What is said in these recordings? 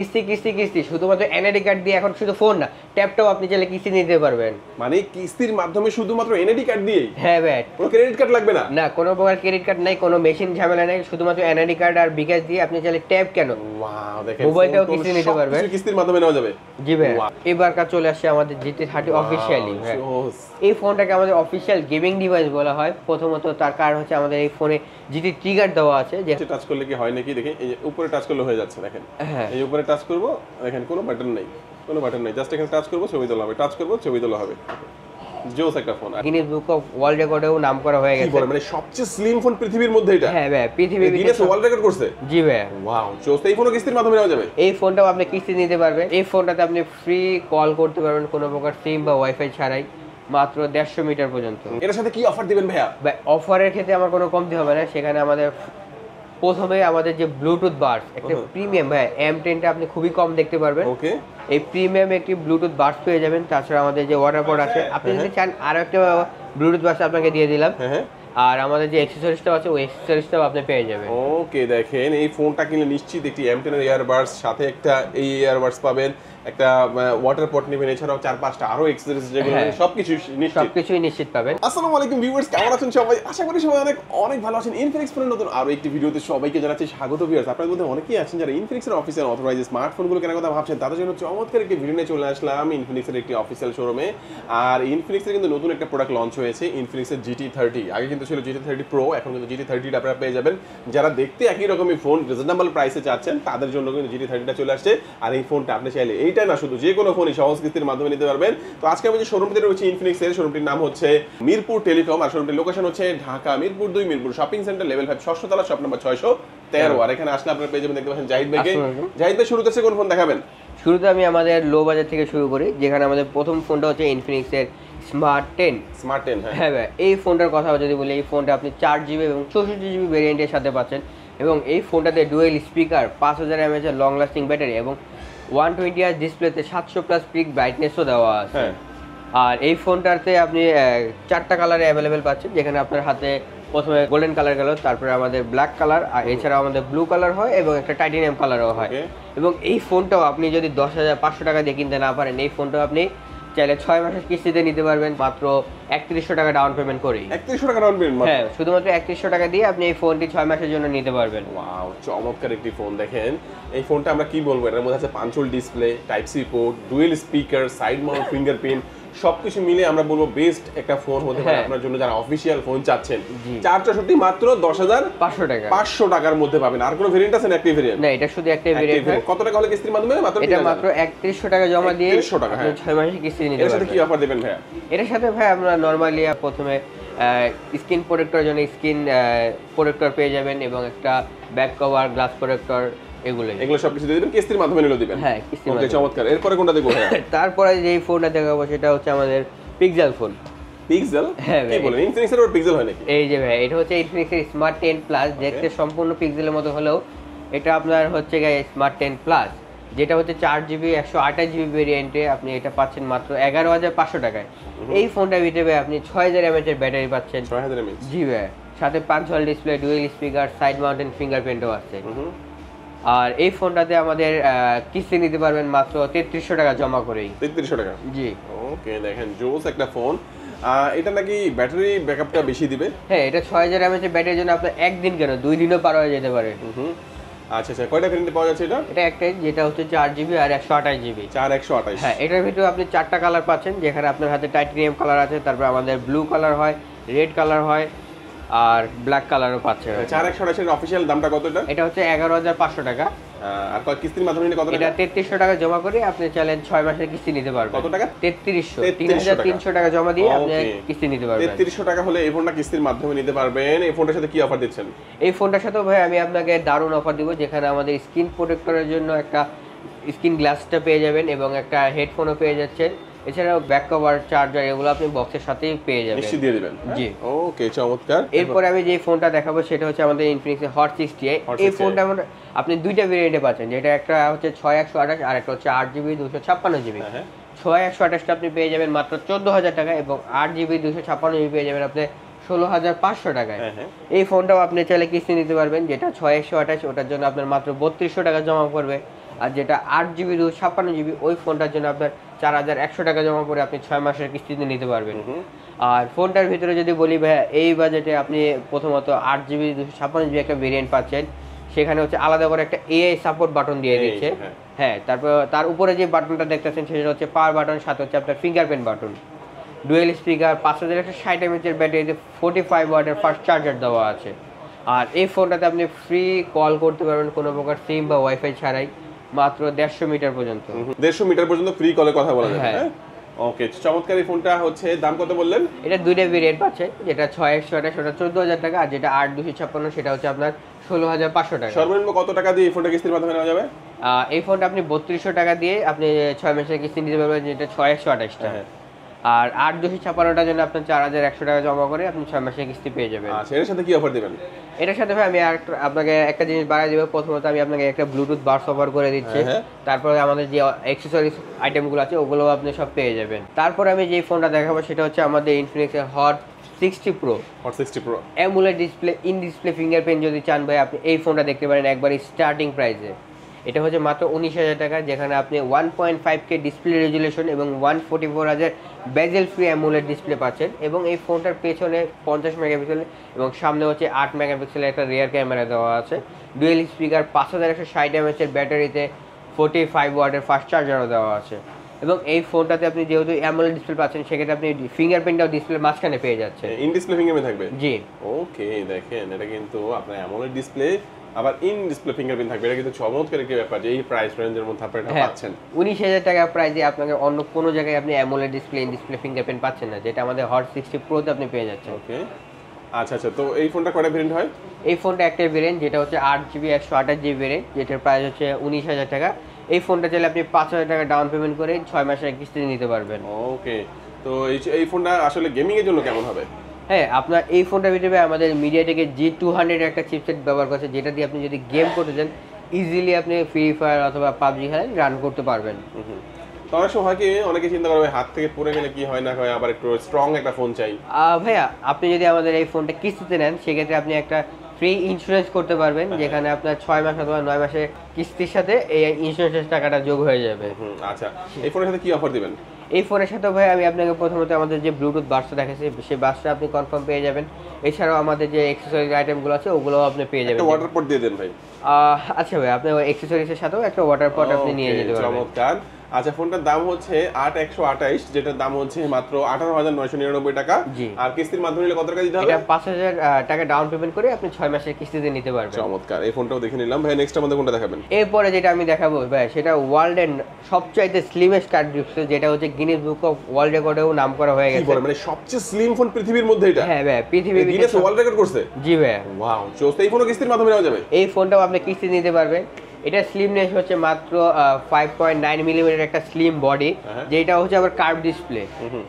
কিস্তি কিস্তি কিস্তি শুধুমাত্র এনআইডি কার্ড দিয়ে এখন শুধু ফোন না, ট্যাবটাও আপনি চাইলে কিস্তি নিতে পারবেন। মানে কিস্তির মাধ্যমে শুধুমাত্র এনআইডি কার্ড দিয়েই? হ্যাঁ ভাই, কোনো ক্রেডিট কার্ড লাগবে না? না, কোনো প্রকার ক্রেডিট কার্ড নাই, কোনো মেশিন ঝামেলা নাই, শুধুমাত্র এনআইডি কার্ড আর বিকাশ দিয়ে আপনি চাইলে ট্যাব কেন ওয়াও, দেখেন মোবাইলটাও কিস্তি নিতে পারবেন। সবকিছু কিস্তির মাধ্যমে নেওয়া যাবে। জি ভাই, এবার কাজ চলে আসছে আমাদের GT30 অফিশিয়ালি। এই ফোনটাকে আমাদের অফিশিয়াল গেমিং ডিভাইস বলা হয়। প্রথমত তার কারণ হচ্ছে আমাদের এই ফোনে GT ট্রিগার দেওয়া আছে, যে টাচ করলে কি হয় নাকি দেখেন, এই যে উপরে টাচ করলে হয়ে যাচ্ছে, দেখেন হ্যাঁ এই উপরে টাচ করব, দেখেন কোনো বাটন নেই, কোনো বাটন নেই, জাস্ট এখানে টাচ করব ছবি তোলা হবে, টাচ করব ছবি তোলা হবে। জোস একটা phone. Guinness book of world রেকর্ডেও নাম করা হয়ে গেছে। কি বলে, মানে সবচেয়ে স্লিম ফোন পৃথিবীর মধ্যে এটা? হ্যাঁ ভাই, পৃথিবীর গিনেস ওয়ার্ল্ড রেকর্ড করছে। জি ভাই, ওয়াও, জোস। এই ফোনও কিস্তির মাধ্যমে নেওয়া যাবে? এই ফোনটাও আপনি কিস্তি নিতে পারবেন। এই ফোনটাতে আপনি ফ্রি কল করতে পারবেন কোনো প্রকার সিম বা ওয়াইফাই ছাড়াই, মাত্র 150 মিটার পর্যন্ত। এর সাথে কি অফার দিবেন ভাইয়া? অফারের ক্ষেত্রে আমার কোনো কমতি হবে না। সেখানে আমাদের প্রথমে আমাদের যে ব্লুটুথ বাডস, একটা প্রিমিয়াম ভাই M10টা আপনি খুবই কম দেখতে পারবেন। ওকে, এই প্রিমিয়াম একটি ব্লুটুথ বাডস পেয়ে যাবেন। তাছাড়া আমাদের যে ওয়াটারপড আছে, আপনি যদি চান আরো একটা ব্লুটুথ বাডস আপনাকে দিয়ে দিলাম। হ্যাঁ, আর আমাদের যে অ্যাকসেসরিজটাও আছে, ওই অ্যাকসেসরিজটাও আপনি পেয়ে যাবেন। ওকে, দেখেন এই ফোনটা কিনলে নিশ্চিত একটি M10 এর ইয়ারবাডস, সাথে একটা এই ইয়ারবাডস পাবেন, একটা ওয়াটার পট নেবেন, এছাড়াও 4-5টা আরো অ্যাকসেসরিজ যেগুলো সবকিছুই নিশ্চিত পাবেন। আসসালামু আলাইকুম ভিউয়ার্স, কেমন আছেন সবাই? আশা করি সবাই অনেক অনেক ভালো আছেন। ইনফিনিক্স ফোনের নতুন আরো একটি ভিডিওতে সবাইকে জানাচ্ছি স্বাগত। ভিউয়ার্স, আপনাদের মধ্যে অনেকেই আছেন যারা ইনফিনিক্সের অফিসিয়াল অথরাইজড স্মার্টফোনগুলো কেনার কথা ভাবছেন, তাদের জন্য চমৎকার একটি ভিডিও নিয়ে চলে আসলাম ইনফিনিক্সের একটি অফিসিয়াল শোরুমে। আর ইনফিনিক্সের কিন্তু নতুন একটা প্রোডাক্ট লঞ্চ হয়েছে, ইনফিনিক্সের GT30। আগে কিন্তু ছিল GT30 Pro, এখন কিন্তু GT30 আপনারা পেয়ে যাবেন। যারা দেখতে একই রকমই ফোন রিজনেবল প্রাইসে চাচ্ছেন, তাদের জন্য কিন্তু GT30টা চলে আসছে। আর এই ফোনটা আপনি চাইলে এইটা না, শুধু যে কোনো ফোনই সহজ কিস্তির মাধ্যমে নিতে পারবেন। তো আজকে আমি যে শোরুমটিতে রয়েছে ইনফিনিক্সের, শোরুমটির নাম হচ্ছে মিরপুর টেলিকম, আর শোরুমটির লোকেশন হচ্ছে Dhaka Mirpur 2, Mirpur shopping centre, level 5, 6শ তলা, শপ নাম্বার 613। আর এখানে আসলে আপনারা পেয়ে যাবেন, দেখতে পাচ্ছেন জাহিদ ভাইকে। জাহিদ ভাই, শুরুতে কোন ফোন দেখাবেন? শুরুতে আমি আমাদের লো বাজার থেকে শুরু করি, যেখানে আমাদের প্রথম ফোনটা হচ্ছে ইনফিনিক্সের স্মার্ট 10। হ্যাঁ ভাই, এই ফোনটার কথা যদি বলি, এই ফোনটা আপনি 4GB এবং 64GB ভেরিয়েন্টের সাথে পাচ্ছেন। এবং এই ফোনটাতে ডুয়েল স্পিকার, 5000 mAh এর লং লাস্টিং ব্যাটারি এবং 120Hz ডিসপ্লেতে 700+ পিক ব্রাইটনেসও দেওয়া আছে। আর এই ফোনটাতে আপনি 4টা কালারে অ্যাভেলেবেল পাচ্ছেন, যেখানে আপনার হাতে প্রথমে গোল্ডেন কালার গেল, তারপরে আমাদের ব্ল্যাক কালার, আর এছাড়াও আমাদের ব্লু কালার হয় এবং একটা টাইটেনিয়াম কালারও হয়। এবং এই ফোনটাও আপনি যদি 10,500 টাকা দিয়ে কিনতে না পারেন, এই ফোনটাও আপনি চাইলে 6 মাসের কিস্তিতে নিতে পারবেন, মাত্র 3100 টাকা ডাউন পেমেন্ট করেই। 3100 টাকা ডাউন পেমেন্ট? হ্যাঁ, শুধুমাত্র 3100 টাকা দিয়ে আপনি এই ফোনটি 6 মাসের জন্য নিতে পারবেন। ওয়াও, চমৎকার একটি ফোন। দেখেন এই ফোনটা আমরা কি বলবো, এর মধ্যে আছে punch hole display, type C port, dual speaker, side mount fingerprint, সবকিছু মিলে আমরা বলবো বেস্ট একটা ফোন হতে পারে আপনার জন্য যারা অফিশিয়াল ফোন চাচ্ছেন। 464 মাত্র 10,500 টাকা, 500 টাকার মধ্যে পাবেন। আর কোনো ভেরিয়েন্ট আছে না? একটি ভেরিয়েন্ট? না, এটা শুধু একটাই ভেরিয়েন্ট। কত টাকা হলে কিস্তির মাধ্যমে? মাত্র এটা মাত্র 3100 টাকা জমা দিয়ে 3100 টাকা, হ্যাঁ, 6 মাসের কিস্তি নিতে পারবেন। এর সাথে কি অফার দিবেন ভাইয়া? এর সাথে ভাই আমরা নরমালি প্রথমে স্ক্রিন প্রোটেক্টরের জন্য স্ক্রিন প্রোটেক্টর পেয়ে যাবেন এবং একটা ব্যাক কভার, গ্লাস প্রোটেক্টর, এগুলো সবকিছু দিয়ে দিবেন, কিস্তির মাধ্যমে নিলে দিবেন। হ্যাঁ, কিস্তির মাধ্যমে। চমৎকার। এরপরে কোনটা দেখবো ভাইয়া? তারপরে যে ফোনটা দেখাবো সেটা হচ্ছে আমাদের পিক্সেল ফোন। পিক্সেল? হ্যাঁ কি বলেন, ইনফিনিক্সের ওর পিক্সেল হয় নাকি? এই যে ভাই, এটা হচ্ছে ইনফিনিক্সের স্মার্ট 10 প্লাস। দেখতে সম্পূর্ণ পিক্সেলের মতো হলেও এটা আপনার হচ্ছে স্মার্ট 10 প্লাস, যেটা হচ্ছে 4GB 128GB ভেরিয়েন্টে আপনি এটা পাচ্ছেন মাত্র 11,500 টাকায়। এই ফোনটার ভিতরে আপনি 6000 mAh এর ব্যাটারি পাচ্ছেন। 6000 mAh? জি ভাই, সাথে punch hole display, dual speaker, side mounted ফিঙ্গারপ্রিন্টও আছে। আর এই ফোনটাতে আমাদের কিস্তি নিতে পারবেন মাত্র 3300 টাকা জমা করেই। 3300 টাকা? জি। ওকে, দেখেন জোস একটা ফোন। এটা নাকি ব্যাটারি ব্যাকআপটা বেশি দিবে? হ্যাঁ, এটা 6000 mAh এর ব্যাটারির জন্য আপনার একদিন কেন 2 দিনও পার হয়ে যেতে পারে। আচ্ছা আচ্ছা, কয়টা ভেরিয়েন্টে পাওয়া যাচ্ছে এটা? এটা একটাই, যেটা হচ্ছে 4GB আর 128GB। 4128? হ্যাঁ, এটার ভিতরে আপনি 4টা কালার পাচ্ছেন, যেখানে আপনার হাতে টাইটেনিয়াম কালার আছে, তারপর আমাদের ব্লু কালার হয়, রেড কালার হয়, আর ব্ল্যাক কালারও পাচ্ছেন। 4128 এর অফিশিয়াল দামটা কত এটা? এটা হচ্ছে 11,500 টাকা। আর কিস্তির মাধ্যমে নিলে কত টাকা? এটা 3300 টাকা জমা করে আপনি চাইলেন 6 মাসের কিস্তি নিতে পারবেন। কত টাকা? 3300, 3300 টাকা জমা দিয়ে আপনি কিস্তি নিতে পারবেন। 3300 টাকা হলে এই ফোনটা কিস্তির মাধ্যমে নিতে পারবেন। এই ফোনটার সাথে কি অফার দিচ্ছেন? এই ফোনটার সাথে ভাই আমি আপনাকে দারুণ অফার দিব, যেখানে আমাদের স্ক্রিন প্রোটেক্টরের জন্য একটা স্ক্রিন গ্লাসটা পেয়ে যাবেন এবং একটা হেডফোনও পেয়ে যাচ্ছেন। এছাড়াও ব্যাক কভার, চার্জার, এগুলো আপনি বক্সের সাথেই পেয়ে যাবেন। নিশ্চয়ই দিয়ে দিবেন? জি। ওকে, চমৎকার। এরপর আমি যে ফোনটা দেখাবো সেটা হচ্ছে আমাদের ইনফিনিক্সের হট 60i। এই ফোনটা আপনি দুইটা ভেরিয়েন্টে পাচ্ছেন, যেটা একটা হচ্ছে 6128 আর একটা হচ্ছে 8GB 256GB। 6128টা আপনি পেয়ে যাবেন মাত্র 14000 টাকা এবং 8GB 256GB পেয়ে যাবেন আপনি 16500 টাকায়। এই ফোনটাও আপনি চাইলে কিস্তি নিতে পারবেন, যেটা 6128, ওটার জন্য আপনার মাত্র 3200 টাকা জমা পড়বে। আর যেটা 8GB 256GB ওই ফোনটার জন্য আপনার 4100 টাকা জমা করে আপনি 6 মাসের কিস্তিতে নিতে পারবেন। আর ফোনটার ভিতরে যদি বলি ভাইয়া, এই বাজেটে আপনি প্রথমত 8GB 256GB একটা ভেরিয়েন্ট পাচ্ছেন, সেখানে হচ্ছে আলাদা করে একটা এআই সাপোর্ট বাটন দিয়ে দিচ্ছে। হ্যাঁ, তারপর তার উপরে যে বাটনটা দেখতেছেন সেটা হচ্ছে পাওয়ার বাটন, সাথে হচ্ছে আপনার fingerprint button, dual speaker, 5160 mAh ব্যাটারিতে 45 ওয়াটের ফাস্ট চার্জার দেওয়া আছে। আর এই ফোনটাতে আপনি ফ্রি কল করতে পারবেন কোনো প্রকার সিম বা ওয়াইফাই ছাড়াই, মাত্র 150 মিটার পর্যন্ত। 150 মিটার পর্যন্ত ফ্রি কলে কথা বলা যাবে। হ্যাঁ, ওকে, চমৎকার। এই ফোনটা হচ্ছে দাম কত বললেন? এটা দুইটা ভেরিয়েন্ট পাচ্ছে, যেটা 6128 সেটা 14000 টাকা, আর যেটা 8256 সেটা হচ্ছে আপনার 16500 টাকা। সর্বনিম্ন কত টাকা দিয়ে এই ফোনটা কিস্তির মাধ্যমে নেওয়া যাবে? এই ফোনটা আপনি 3200 টাকা দিয়ে আপনি 6 মাসের কিস্তি নিতে পারবেন, যেটা 6128 টাকা। আর 8256টার জন্য আপনি 4100 টাকা জমা করে আপনি 6 মাসের কিস্তি পেয়ে যাবেন। আচ্ছা, এর সাথে কি অফার দিবেন? এটার সাথে ভাই আমি আপনাকে একটা জিনিস বাড়াই দিব। প্রথমত আমি আপনাকে একটা ব্লুটুথ বাডস অফার করে দিচ্ছি, তারপরে আমাদের যে অ্যাকসেসরিজ আইটেমগুলো আছে ওগুলো আপনি সব পেয়ে যাবেন। তারপরে আমি যে ফোনটা দেখাবো সেটা হচ্ছে আমাদের ইনফিনিক্সের hot 60 Pro। Hot 60 Pro AMOLED display, in display fingerprint যদি চান ভাই আপনি এই ফোনটা দেখতে পারেন একবারই স্টার্টিং প্রাইসে। এটা হচ্ছে মাত্র 19000 টাকা, যেখানে আপনি 1.5K ডিসপ্লে রেজুলেশন এবং 144Hz বেজেল ফ্রি অ্যামোলেড ডিসপ্লে পাচ্ছেন। এবং এই ফোনটার পেছনে 50 মেগাপিক্সেল এবং সামনে হচ্ছে 8 মেগাপিক্সেলের একটা রিয়ার ক্যামেরা দেওয়া আছে। ডুয়েল স্পিকার, 5160 mAh ব্যাটারিতে 45 ওয়াটের ফাস্ট চার্জারও দেওয়া আছে। এবং এই ফোনটাতে আপনি যেহেতু অ্যামোলেড ডিসপ্লে পাচ্ছেন, সেক্ষেত্রে আপনি ফিঙ্গারপ্রিন্টটাও ডিসপ্লের মাঝখানে পেয়ে যাচ্ছেন। ইন ডিসপ্লে ফিঙ্গারপ্রিন্ট থাকবে? জি। ওকে, দেখেন এটা কিন্তু আপনার অ্যামোলেড ডিসপ্লে আবার ইন ডিসপ্লে ফিঙ্গারপ্রিন্ট থাকবে। এটা কিন্তু চমৎকার একটা ব্যাপার যে এই প্রাইস রেঞ্জের মধ্যে আপনি এটা পাচ্ছেন। 19000 টাকা প্রাইসে আপনাকে অন্য কোনো জায়গায় আপনি AMOLED display, in display fingerprint পাচ্ছেন না, যেটা আমাদের হট 60 Pro তে আপনি পেয়ে যাচ্ছেন। ওকে, আচ্ছা আচ্ছা। তো এই ফোনটা কয়টা ভেরিয়েন্ট হয়? এই ফোনটা একটা ভেরিয়েন্ট, যেটা হচ্ছে 8GB 128GB ভেরিয়েন্ট, যেটার প্রাইস হচ্ছে 19000 টাকা। এই ফোনটা চাইলে আপনি 5000 টাকা ডাউন পেমেন্ট করে 6 মাসের কিস্তি নিতে পারবেন। ওকে, তো এই ফোনটা আসলে গেমিং এর জন্য কেমন হবে? হ্যাঁ, আপনার এই ফোনটার ভিতরে আমাদের মিডিয়াটেকের G200 একটা চিপসেট ব্যবহার করছে, যেটা দিয়ে আপনি যদি গেম করতে চান ইজিলি আপনি ফ্রি ফায়ার অথবা পাবজি খেলেন রান করতে পারবেন। তো অনেক সময় হয় কি, অনেকে চিন্তা করবে হাত থেকে পড়ে গেলে কি হয় না হয়, আবার একটু স্ট্রং একটা ফোন চাই। ভাইয়া, আপনি যদি আমাদের এই ফোনটা কিস্তিতে নেন সেক্ষেত্রে আপনি একটা ফ্রি ইন্স্যুরেন্স করতে পারবেন, যেখানে আপনার 6 মাস অথবা 9 মাসের কিস্তির সাথে এই ইন্স্যুরেন্সের টাকাটা যোগ হয়ে যাবে। আচ্ছা, এই ফোনের সাথে কি অফার দিবেন? এই ফোনের সাথে ভাই আমি আপনাকে প্রথমত আমাদের যে ব্লুটুথ বাডসটা দেখাচ্ছি সেই বাডসটা আপনি কনফার্ম পেয়ে যাবেন। এছাড়াও আমাদের যে অ্যাকসেসরিজ আইটেমগুলো আছে ওগুলোও আপনি পেয়ে যাবেন। একটা ওয়াটার পট দিয়ে দেন ভাই। আচ্ছা ভাই, আপনি অ্যাকসেসরিজের সাথেও একটা ওয়াটার পট আপনি নিয়ে যেতে পারবেন। চমৎকার। আচ্ছা, ফোনটার দাম হচ্ছে 8128, যেটার দাম হচ্ছে মাত্র 18999 টাকা। আর কিস্তির মাধ্যমে নিলে কত টাকা দিতে হবে? এটা 5000 টাকা ডাউন পেমেন্ট করে আপনি 6 মাসের কিস্তিতে নিতে পারবেন। চমৎকার, এই ফোনটাও দেখে নিলাম ভাই। নেক্সট আমাদের কোনটা দেখাবেন? এরপরে যেটা আমি দেখাবো ভাই সেটা ওয়ার্ল্ডের সবচাইতে স্লিমেস্ট কার্ড ডিসপ্লে, যেটা হচ্ছে গিনেস বুক অফ ওয়ার্ল্ড রেকর্ডেও নাম করা হয়ে গেছে। মানে সবচেয়ে স্লিম ফোন পৃথিবীর মধ্যে এটা? হ্যাঁ ভাই, পৃথিবীর গিনেস ওয়ার্ল্ড রেকর্ড করছে? জি ভাই। ওয়াও, চোস্ত। এই ফোনও কিস্তির মাধ্যমে নেওয়া যাবে? এই ফোনটাও আপনি কিস্তি নিতে পারবেন। এটা স্লিমনেস হচ্ছে মাত্র 5.9 মিলিমিটার একটা স্লিম বডি, যেটা হচ্ছে আবার কার্ভ ডিসপ্লে,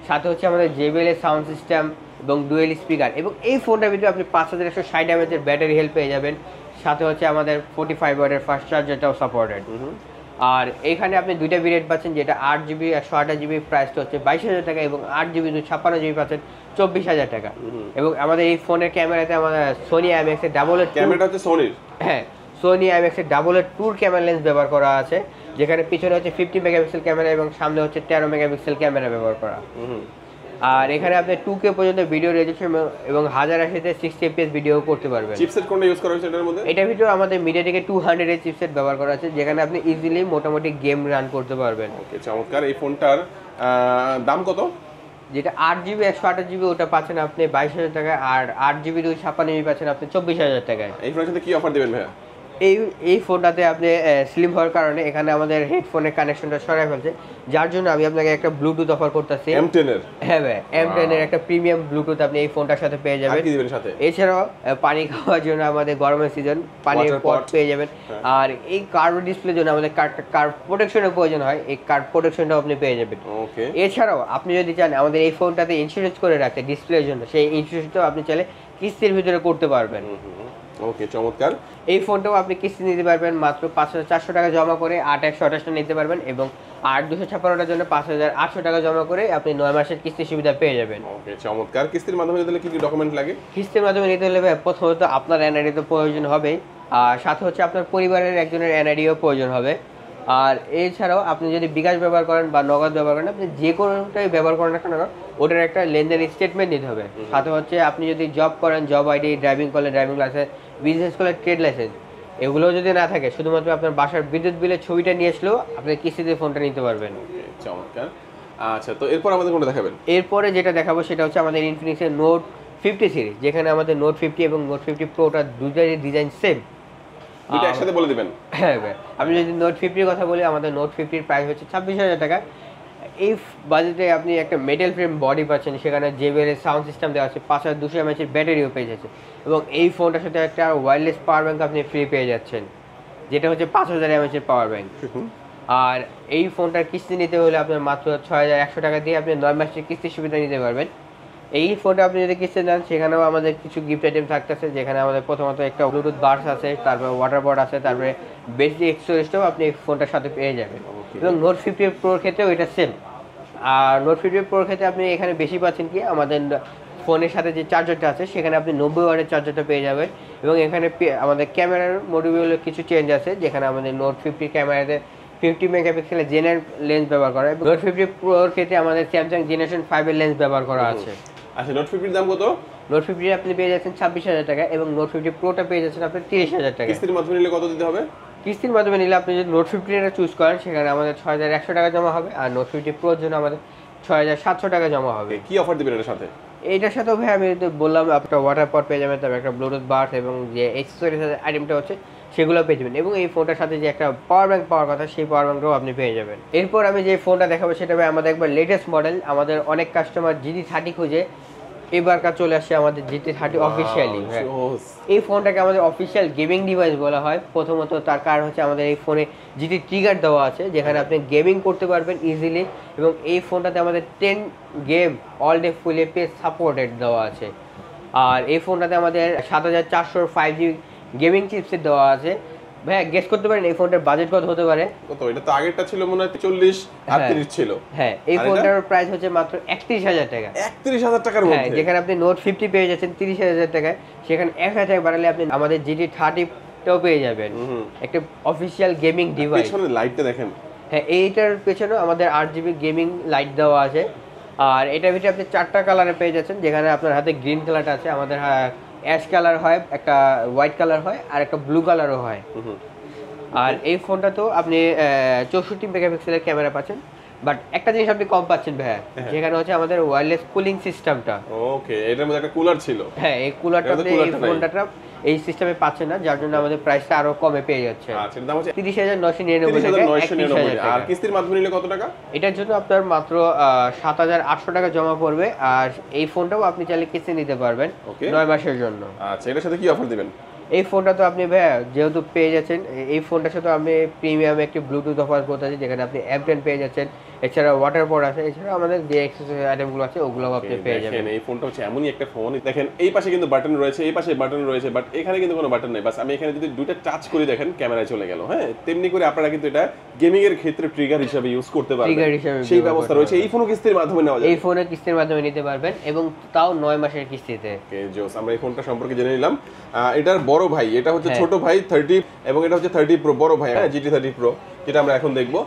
সাথে হচ্ছে আমাদের JBL এর সাউন্ড সিস্টেম এবং ডুয়েল স্পিকার। এবং এই ফোনটার ভিতরে আপনি 5160 mAh এর ব্যাটারি হেল্প পেয়ে যাবেন, সাথে হচ্ছে আমাদের 45 ওয়াটের ফাস্ট চার্জারটাও সাপোর্টেড। আর এখানে আপনি দুইটা ভেরিয়েন্ট পাচ্ছেন, যেটা 8GB 128GB প্রাইসটা হচ্ছে 22000 টাকা এবং 8GB 256GB পাচ্ছেন 24000 টাকা। এবং আমাদের এই ফোনের ক্যামেরাতে আমাদের সোনি IMX এর ডাবল ক্যামেরাটা হচ্ছে সোনির। হ্যাঁ, সোনি IMX এর ডাবল টুর ক্যামেরা লেন্স ব্যবহার করা আছে, যেখানে পিছনে হচ্ছে 50 মেগাপিক্সেল ক্যামেরা এবং সামনে হচ্ছে 13 মেগাপিক্সেল ক্যামেরা ব্যবহার করা। আর এখানে আপনি 2K পর্যন্ত ভিডিও রেজলিউশন এবং 1080তে 60 fps ভিডিও করতে পারবেন। চিপসেট কোনটা ইউজ করা হয়েছে এটার মধ্যে? এটা ভিডিও আমাদের মিডিয়াটেকের 200 এর চিপসেট ব্যবহার করা আছে, যেখানে আপনি ইজিলি মোটামুটি গেম রান করতে পারবেন। ওকে, চমৎকার। এই ফোনটার দাম কত? যেটা 8GB 128GB ওটা পাচ্ছেন আপনি 22000 টাকা, আর 8GB 256GB পাচ্ছেন আপনি 24000 টাকায়। এই ফোনের সাথে কি অফার দিবেন ভাইয়া? এই ফোনটাতে আপনি স্লিম হওয়ার কারণে এখানে আমাদের হেডফোনের কানেকশনটা সরাই ফেলছে, যার জন্য আমি আপনাকে একটা ব্লুটুথ অফার করতেছি M10 এর। হ্যাঁ ভাই, M10 এর একটা প্রিমিয়াম ব্লুটুথ আপনি এই ফোনটার সাথে পেয়ে যাবেন। আর কি দিবেন সাথে? এছাড়াও পানি খাওয়ার জন্য আমাদের গরমের সিজন পানির পট পেয়ে যাবেন। আর এই কার্ভ ডিসপ্লের জন্য আমাদের কার্ভ প্রোটেকশনের প্রয়োজন হয়, এই কার্ভ প্রোটেকশনটাও আপনি পেয়ে যাবেন। ওকে, এছাড়াও আপনি যদি চান আমাদের এই ফোনটাতে ইন্স্যুরেন্স করে রাখতে ডিসপ্লের জন্য, সেই ইন্স্যুরেন্সটাও আপনি চাইলে কিস্তির ভিতরে করতে পারবেন। ওকে, চমৎকার। এই ফোনটাও আপনি কিস্তি নিতে পারবেন মাত্র 5400 টাকা জমা করে 8128টা নিতে পারবেন, এবং 8256টার জন্য 5800 টাকা জমা করে আপনি 9 মাসের কিস্তি সুবিধা পেয়ে যাবেন। ওকে, চমৎকার। কিস্তির মাধ্যমে নিতে হলে কি কি ডকুমেন্ট লাগে? কিস্তির মাধ্যমে নিতে হলে প্রথমত আপনার এনআইডি তো প্রয়োজন হবে, আর সাথে হচ্ছে আপনার পরিবারের একজনের এনআইডিও প্রয়োজন হবে। আর এছাড়াও আপনি যদি বিকাশ ব্যবহার করেন বা নগদ ব্যবহার করেন, আপনি যে কোনোটাই ব্যবহার করেন না কেন, ওটার একটা লেনদেন স্টেটমেন্ট নিতে হবে। সাথে হচ্ছে আপনি যদি জব করেন জব আইডি, ড্রাইভিং করলে ড্রাইভিং লাইসেন্স, বিজনেস করলে ট্রেড লাইসেন্স, এগুলো যদি না থাকে শুধুমাত্র আপনার বাসার বিদ্যুৎ বিলের ছবিটা নিয়ে আসলেও আপনি কিস্তিতে ফোনটা নিতে পারবেন। চমৎকার। আচ্ছা, তো এরপর আমাদের কোনটা দেখাবেন? এরপরে যেটা দেখাবো সেটা হচ্ছে আমাদের ইনফিনিক্সের নোট 50 সিরিজ, যেখানে আমাদের নোট 50 এবং নোট 50 প্রোটা দুইটারই ডিজাইন সেম। দুটো একসাথে বলে দিবেন। হ্যাঁ ভাই, আমি যদি নোট 50 এর কথা বলি, আমাদের নোট 50 এর প্রাইস হচ্ছে 26,000 টাকা। এই বাজেটে আপনি একটা মেটাল ফ্রেম বডি পাচ্ছেন, সেখানে JBL এর সাউন্ড সিস্টেম দেওয়া আছে, 5200 mAh এর ব্যাটারিও পেয়ে যাচ্ছে, এবং এই ফোনটার সাথে একটা ওয়্যারলেস পাওয়ার ব্যাংক আপনি ফ্রি পেয়ে যাচ্ছেন, যেটা হচ্ছে 5000 mAh এর পাওয়ার ব্যাংক। আর এই ফোনটার কিস্তি নিতে হলে আপনার মাত্র 6100 টাকা দিয়ে আপনি 9 মাসের কিস্তির সুবিধা নিতে পারবেন। এই ফোনটা আপনি যদি কিস্তি নেন, সেখানেও আমাদের কিছু গিফট আইটেম থাকতেছে, যেখানে আমাদের প্রথমত একটা ব্লুটুথ বাডস আছে, তারপরে ওয়াটার বড আছে, তারপরে বেশি স্টোরেজটাও আপনি এই ফোনটার সাথে পেয়ে যাবেন। এবং নোট 50 প্রোর ক্ষেত্রেও এটা সেম। আর নোট 50 প্রোর ক্ষেত্রে আপনি এখানে বেশি পাচ্ছেন কি, আমাদের ফোনের সাথে যে চার্জারটা আছে সেখানে আপনি 90 ওয়াটের চার্জারটা পেয়ে যাবেন। এবং এখানে আমাদের ক্যামেরার মডিউলের কিছু চেঞ্জ আছে, যেখানে আমাদের নোট 50 ক্যামেরাতে 50 মেগাপিক্সেলের জেনার লেন্স ব্যবহার করা, নোট 50 প্রোর ক্ষেত্রে আমাদের স্যামসাং জেনারেশন 5 এর লেন্স ব্যবহার করা আছে। আচ্ছা, নোট 50 এর দাম কত? নোট 50 আপনি পেয়ে যাচ্ছেন 26,000 টাকা, এবং নোট 50 প্রোটা পেয়ে যাচ্ছেন আপনি 30,000 টাকা। কিস্তির মাধ্যমে নিলে কত দিতে হবে? কিস্তির মাধ্যমে নিলে আপনি যদি নোট 50 এটা চুজ করেন, সেখানে আমাদের 6100 টাকা জমা হবে, আর নোট 50 প্রোর জন্য আমাদের 6700 টাকা জমা হবে। কি অফার দিবেন এর সাথে? এইটার সাথেও ভাই আমি তো বললাম, আপনার ওয়াটার পট পেয়ে যাবেন, তবে একটা ব্লুটুথ বাডস এবং যে অ্যাক্সেসরিজ আইটেমটা হচ্ছে সেগুলো পেয়ে যাবেন, এবং এই ফোনটার সাথে যে একটা পাওয়ার ব্যাংক পাওয়ার কথা, সেই পাওয়ার ব্যাংকটাও আপনি পেয়ে যাবেন। এরপর আমি যে ফোনটা দেখাবো সেটা ভাই আমাদের একবার লেটেস্ট মডেল। আমাদের অনেক কাস্টমার GT30 খুঁজে, এবারকার চলে আসছে আমাদের GT30 অফিসিয়ালি। এই ফোনটাকে আমাদের অফিসিয়াল গেমিং ডিভাইস বলা হয়। প্রথমত তার কারণ হচ্ছে আমাদের এই ফোনে GT ট্রিগার দেওয়া আছে, যেখানে আপনি গেমিং করতে পারবেন ইজিলি, এবং এই ফোনটাতে আমাদের 10 গেম অল ডে ফুল FPS সাপোর্টেড দেওয়া আছে। আর এই ফোনটাতে আমাদের 7400 5G গেমিং চিপসেট দেওয়া আছে। ভাইয়া গেস করতে পারেন এই ফোনটার বাজেট কত হতে পারে? কত? এটা তো আগেরটা ছিল মনে হয় 40 38 ছিল। হ্যাঁ, এই ফোনটার প্রাইস হচ্ছে মাত্র 31,000 টাকা। 31,000 টাকার মধ্যে? হ্যাঁ, যেখানে আপনি নোট 50 পেয়ে যাচ্ছেন 30,000 টাকায়, সেখানে 1000 টাকা বাড়ালে আপনি আমাদের GT30 টাও পেয়ে যাবেন, একটা অফিসিয়াল গেমিং ডিভাইস। পিছনের লাইটটা দেখেন। হ্যাঁ, এইটার পেছনেও আমাদের 8GB গেমিং লাইট দেওয়া আছে। আর এটার ভিতরে আপনি 4টা কালারে পেয়ে যাচ্ছেন, যেখানে আপনার হাতে গ্রিন কালারটা আছে, আমাদের অ্যাশ কালার হয়, একটা হোয়াইট কালার হয়, আর একটা ব্লু কালারও হয়। আর এই ফোনটা তো আপনি 64 মেগাপিক্সেলের ক্যামেরা পাচ্ছেন, বাট একটা জিনিস আপনি কম পাচ্ছেন ভাইয়া, যেখানে হচ্ছে আমাদের ওয়্যারলেস কুলিং সিস্টেমটা। ওকে, এটার মধ্যে একটা কুলার ছিল। হ্যাঁ, এই কুলারটা আপনি এই ফোনটা এই সিস্টেমে পাচ্ছেন না, যার জন্য আমাদের প্রাইসটা আরো কমে পেয়ে যাচ্ছে। আচ্ছা, এর দাম হচ্ছে 30,999 টাকা। 30,999 আর কিস্তির মাধ্যমে নিলে কত টাকা? এটার জন্য আপনার মাত্র 7,800 টাকা জমা পড়বে, আর এই ফোনটাও আপনি চাইলে কিস্তি নিতে পারবেন 9 মাসের জন্য। আচ্ছা, এটার সাথে কি অফার দিবেন? এই ফোনটা তো আপনি ভাইয়া যেহেতু পেয়ে যাচ্ছেন, এই ফোনটার সাথে আপনি প্রিমিয়াম একটি ব্লুটুথ অফার করতেছি, যেখানে আপনি M10 পেয়ে যাচ্ছেন, এছাড়া ওয়াটার পড আছে, এছাড়া আমাদের যে অ্যাক্সেসরি আইটেমগুলো আছে ওগুলো আপনি পেয়ে যাবেন। এই ফোনটা হচ্ছে এমনই একটা ফোন, দেখেন এই পাশে কিন্তু বাটন রয়েছে, এই পাশে বাটন রয়েছে, বাট এখানে কিন্তু কোনো বাটন নেই। বাস আমি এখানে যদি দুইটা টাচ করি, দেখেন ক্যামেরায় চলে গেল। হ্যাঁ, তেমনি করে আপনারা কিন্তু এটা গেমিং এর ক্ষেত্রে ট্রিগার হিসেবে ইউজ করতে পারবেন, সেই ব্যবস্থা রয়েছে। এই ফোনও কিস্তির মাধ্যমে নেওয়া যায়? এই ফোনে কিস্তির মাধ্যমে নিতে পারবেন, এবং তাও 9 মাসের কিস্তিতে। ওকে, জোস। আমরা এই ফোনটা সম্পর্কে জেনে নিলাম। এটার বড় ভাই, এটা হচ্ছে ছোট ভাই 30, এবং এটা হচ্ছে 30 প্রো বড় ভাই, হ্যাঁ, GT30 প্রো, যেটা আমরা এখন দেখবো।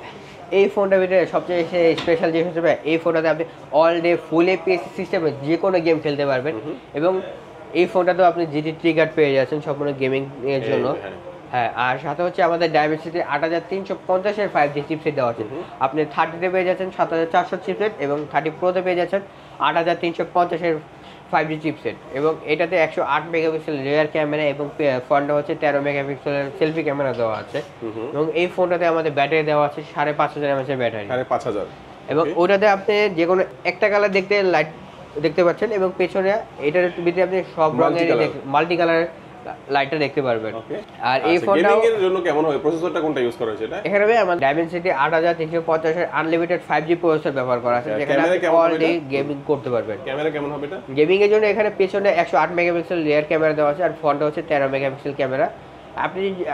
এই ফোনটার ভিতরে সবচেয়ে স্পেশাল জিনিস হচ্ছে এই ফোনটাতে আপনি অল ডে ফুল FPS সিস্টেমে যে কোনো গেম খেলতে পারবেন, এবং এই ফোনটাতেও আপনি GT ট্রিগার পেয়ে যাচ্ছেন সম্পূর্ণ গেমিং এর জন্য। হ্যাঁ, আর সাথে হচ্ছে আমাদের ডায়মেনসিটি 8350 এর 5G চিপসেট দেওয়া আছে। আপনি 30 তে পেয়ে যাচ্ছেন 7400 চিপসেট, এবং 30 প্রোতে পেয়ে যাচ্ছেন 8350 এর 5G চিপসেট, এবং এটাতে 108 মেগাপিক্সেল রিয়ার ক্যামেরা এবং ফ্রন্টে হচ্ছে 13 মেগাপিক্সেলের সেলফি ক্যামেরা দেওয়া আছে। এবং এই ফোনটাতে আমাদের ব্যাটারি দেওয়া আছে 5500 mAh এর ব্যাটারি। 5500। এবং ওটাতে আপনি যে কোনো একটা কালার লাইট দেখতে পাচ্ছেন, এবং পেছনে এটার ভিতরে আপনি সব রঙের মাল্টি কালার লাইটটা দেখতে পারবেন। আর এই ফোনটা গেমিং এর জন্য কেমন হবে? প্রসেসরটা কোনটা ইউজ করা হয়েছে? এটা এখানে আমাদের ডায়মেনসিটি 8350 এর আনলিমিটেড 5G প্রসেসর ব্যবহার করা আছে, যেখানে আপনি অল ডে গেমিং করতে পারবেন। ক্যামেরা কেমন হবে এটা? গেমিং এর জন্য এখানে পেছনে 108 মেগাপিক্সেল রিয়ার ক্যামেরা দেওয়া আছে, আর ফ্রন্টে হচ্ছে 13 মেগাপিক্সেল ক্যামেরা।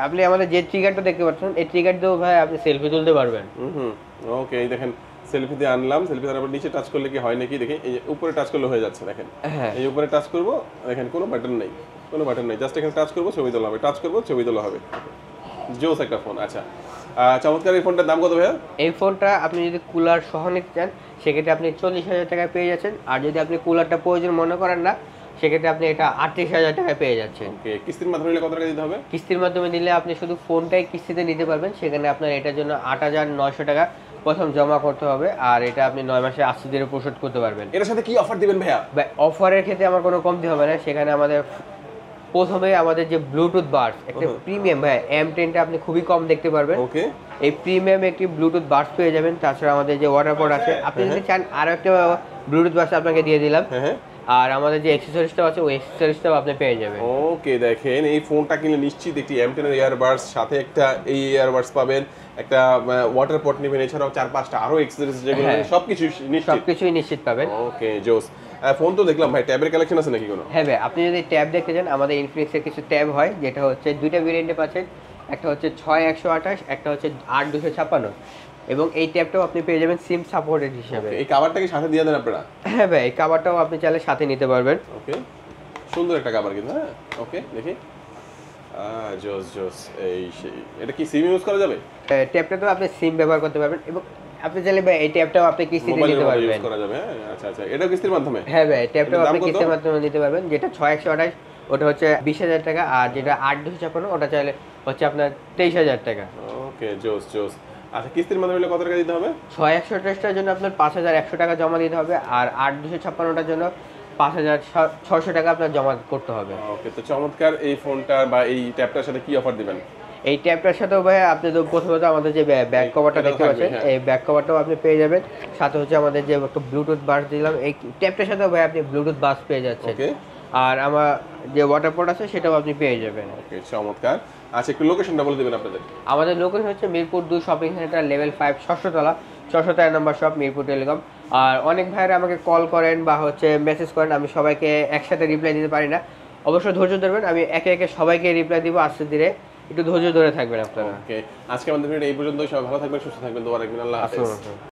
আপনি আমাদের যে ট্রিগারটা দেখতে পাচ্ছেন, এই ট্রিগার দিয়েও ভাই আপনি সেলফি তুলতে পারবেন। ওকে, এই দেখেন সেলফি দিয়ে আনলাম, সেলফি দিয়ে আবার নিচে টাচ করলে কি হয় নাকি দেখি, এই উপরে টাচ করলে হয়ে যাচ্ছে। দেখেন এই উপরে টাচ করব, দেখেন কোনো বাটন নেই, জাস্ট এখানে টাচ করব, ছবি তোলা হবে, টাচ করব, ছবি তোলা হবে। জোস একটা ফোন। আচ্ছা, চমৎকার। এই ফোনটার দাম কত ভাইয়া? এই ফোনটা আপনি যদি কুলার সহ নিতে চান সেক্ষেত্রে আপনি 40,000 টাকায় পেয়ে যাচ্ছেন, আর যদি আপনি কুলারটা প্রয়োজন মনে করেন না সেক্ষেত্রে আপনি এটা 38,000 টাকায় পেয়ে যাচ্ছেন। ওকে, কিস্তির মাধ্যমে নিলে কত টাকা দিতে হবে? কিস্তির মাধ্যমে নিলে আপনি শুধু ফোনটাই কিস্তিতে নিতে পারবেন, সেখানে আপনার এটার জন্য 8,900 টাকা প্রথম জমা করতে হবে, আর এটা আপনি 9 মাসে 80 দিনে পরিশোধ করতে পারবেন। এটার সাথে কি অফার দিবেন ভাইয়া? অফারের ক্ষেত্রে আমার কোনো কমতি হবে না, সেখানে আমাদের প্রথমে আমাদের যে ব্লুটুথ বাডস একটা প্রিমিয়াম ভাই M10টা আপনি খুবই কম দেখতে পারবেন। ওকে, এই প্রিমিয়াম একটি ব্লুটুথ বাডস পেয়ে যাবেন। তাছাড়া আমাদের যে ওয়াটার পড আছে, আপনি যদি চান আরো একটা ব্লুটুথ বাডস আপনাকে দিয়ে দিলাম। হ্যাঁ, আর আমাদের যে অ্যাকসেসরিজটাও আছে ওই অ্যাকসেসরিজটাও আপনি পেয়ে যাবেন। ওকে, দেখেন এই ফোনটা কিনলে নিশ্চিত একটি M10 এর ইয়ারবাডস, সাথে একটা এই ইয়ারবাডস পাবেন, একটা ওয়াটার পট নেবেন, এছাড়াও 4-5টা আরো অ্যাকসেসরিজ যেগুলো সবকিছু নিশ্চিত। সবকিছুই নিশ্চিত পাবেন। ওকে, জোস। ফোন তো দেখলাম ভাই, ট্যাবের কালেকশন আছে নাকি কোনো? হ্যাঁ ভাই, আপনি যদি ট্যাব দেখতে চান আমাদের ইনফিনিক্সের কিছু ট্যাব হয়, যেটা হচ্ছে দুইটা ভেরিয়েন্টে পাচ্ছেন, একটা হচ্ছে 6128, একটা হচ্ছে 8256, এবং এই ট্যাবটাও আপনি পেয়ে যাবেন সিম সাপোর্টেড হিসেবে। এই কভারটা কি সাথে দিয়ে দেন আপনারা? হ্যাঁ ভাই, এই কভারটাও আপনি চাইলে সাথে নিতে পারবেন। ওকে, সুন্দর একটা কভার কিন্তু। হ্যাঁ, ওকে, দেখি। জোস জোস। এই সেই, এটা কি সিম ইউজ করা যাবে? ট্যাবটা তো আপনি সিম ব্যবহার করতে পারবেন, এবং আপনি চাইলে ভাই এই ট্যাবটাও আপনি কিস্তিতে নিতে ইউজ পারবেন। করা যাবে। হ্যাঁ, আচ্ছা আচ্ছা, এটাও কিস্তির মাধ্যমে? হ্যাঁ ভাই, ট্যাবটাও এটার দাম আপনি কত? কিস্তির মাধ্যমে নিতে পারবেন। যেটা 6128 ওটা হচ্ছে 20,000 টাকা, আর যেটা 8256 ওটা চাইলে হচ্ছে আপনার 23,000 টাকা। ওকে, জোস জোস। আচ্ছা, কিস্তির মাধ্যমে নিলে কত টাকা দিতে হবে? 6128টার জন্য আপনার 5,100 টাকা জমা দিতে হবে, আর 8256টার জন্য 5,600 টাকা আপনার জমা করতে হবে। ওকে, তো চমৎকার। এই ফোনটার বা এই ট্যাবটার সাথে কি অফার দিবেন? এই ট্যাবটার সাথেও ভাই আপনি তো প্রথমত আমাদের যে ব্যাক কভারটা দেখতে পাচ্ছেন, এই ব্যাক কভারটাও আপনি পেয়ে যাবেন। সাথে হচ্ছে আমাদের যে একটা ব্লুটুথ বাস দিলাম, এই ট্যাবটার সাথেও ভাই আপনি ব্লুটুথ বাস পেয়ে যাচ্ছেন। ওকে, আর আমার যে ওয়াটার পড আছে সেটাও আপনি পেয়ে যাবেন। ওকে, চমৎকার। আচ্ছা, একটু লোকেশনটা বলে দিবেন আপনাদের। আমাদের লোকেশন হচ্ছে মিরপুর 2 শপিং সেন্টার, লেভেল 5, 600 তলা, 613 নম্বর শপ, মিরপুর টেলিকম। আর অনেক ভাইরা আমাকে কল করেন বা হচ্ছে মেসেজ করেন, আমি সবাইকে একসাথে রিপ্লাই দিতে পারি না, অবশ্যই ধৈর্য ধরবেন, আমি একে একে সবাইকে রিপ্লাই দিব আস্তে ধীরে, একটু ধৈর্য ধরে থাকবেন আপনারা। ওকে, আজকে আমাদের ভিডিও এই পর্যন্তই। সবাই ভালো থাকবেন, সুস্থ থাকবেন, দোয়া রাখবেন। আল্লাহ হাফেজ।